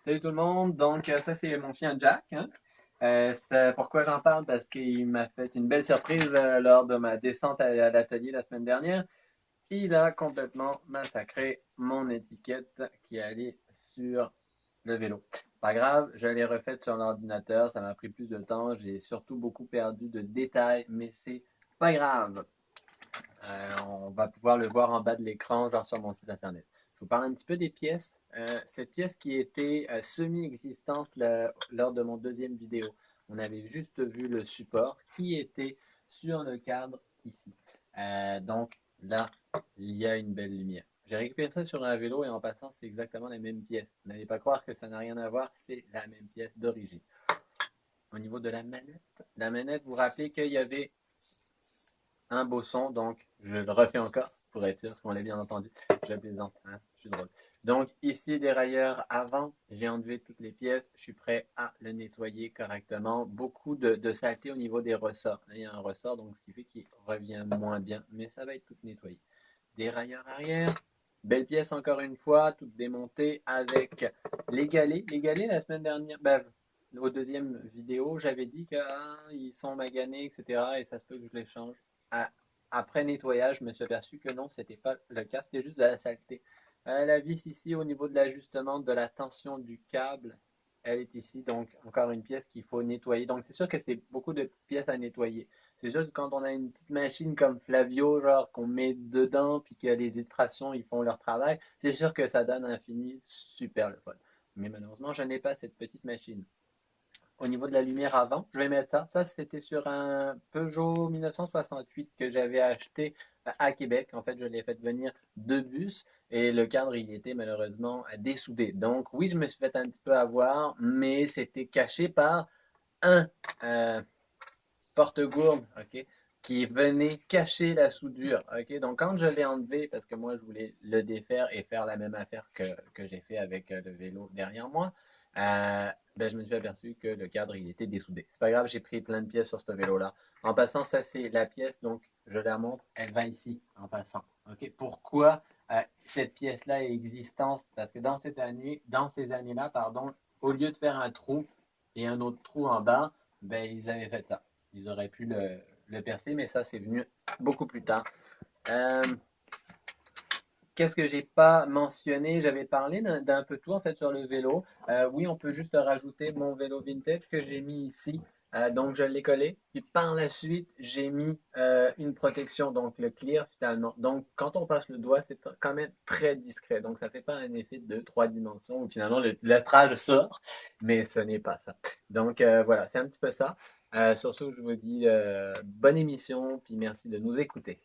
Salut tout le monde, donc ça c'est mon chien Jack. Hein. Pourquoi j'en parle? Parce qu'il m'a fait une belle surprise lors de ma descente à l'atelier la semaine dernière. Il a complètement massacré mon étiquette qui allait sur le vélo. Pas grave, je l'ai refaite sur l'ordinateur, ça m'a pris plus de temps, j'ai surtout beaucoup perdu de détails, mais c'est pas grave. On va pouvoir le voir en bas de l'écran, genre sur mon site internet. Je vous parle un petit peu des pièces. Cette pièce qui était semi-existante lors de mon deuxième vidéo. On avait juste vu le support qui était sur le cadre ici. Donc là, il y a une belle lumière. J'ai récupéré ça sur un vélo et en passant, c'est exactement la même pièce. N'allez pas croire que ça n'a rien à voir, c'est la même pièce d'origine. Au niveau de la manette, vous vous rappelez qu'il y avait un beau son, donc je le refais encore pour être sûr qu'on l'a bien entendu. Je plaisante, hein? Je suis drôle. Donc ici, dérailleur avant, j'ai enlevé toutes les pièces, je suis prêt à le nettoyer correctement. Beaucoup de saleté au niveau des ressorts. Là, il y a un ressort, donc ce qui fait qu'il revient moins bien, mais ça va être tout nettoyé. Dérailleur arrière, belle pièce encore une fois, toute démontée avec les galets. Les galets, la semaine dernière, au deuxième vidéo, j'avais dit qu'ils sont maganés, etc. Et ça se peut que je les change. Après nettoyage, je me suis aperçu que non, c'était pas le cas, c'était juste de la saleté. La vis ici, au niveau de l'ajustement de la tension du câble, elle est ici, donc encore une pièce qu'il faut nettoyer. Donc c'est sûr que c'est beaucoup de petites pièces à nettoyer. C'est sûr que quand on a une petite machine comme Flavio, genre qu'on met dedans, puis que les illustrations, ils font leur travail, c'est sûr que ça donne un fini super le fun. Mais malheureusement, je n'ai pas cette petite machine. Au niveau de la lumière avant, je vais mettre ça. Ça, c'était sur un Peugeot 1968 que j'avais acheté à Québec. En fait, je l'ai fait venir de bus et le cadre, il était malheureusement dessoudé. Donc, oui, je me suis fait un petit peu avoir, mais c'était caché par un porte-gourde, OK, qui venait cacher la soudure, OK. Donc, quand je l'ai enlevé, parce que moi, je voulais le défaire et faire la même affaire que j'ai fait avec le vélo derrière moi, je me suis aperçu que le cadre, il était dessoudé. C'est pas grave, j'ai pris plein de pièces sur ce vélo-là. En passant, ça, c'est la pièce, donc je la montre, elle va ici, en passant, OK. Pourquoi cette pièce-là est existante? Parce que dans ces années-là, pardon, au lieu de faire un trou et un autre trou en bas, ils avaient fait ça. Ils auraient pu le percer, mais ça, c'est venu beaucoup plus tard. Euh, Qu'est-ce que j'ai pas mentionné? J'avais parlé d'un peu tout en fait sur le vélo. Oui, on peut juste rajouter mon vélo vintage que j'ai mis ici. Donc, je l'ai collé. Puis par la suite, j'ai mis une protection, donc le clear finalement. Donc, quand on passe le doigt, c'est quand même très discret. Donc, ça fait pas un effet de trois dimensions où finalement le lettrage sort, mais ce n'est pas ça. Donc, voilà, c'est un petit peu ça. Sur ce, je vous dis bonne émission, puis merci de nous écouter.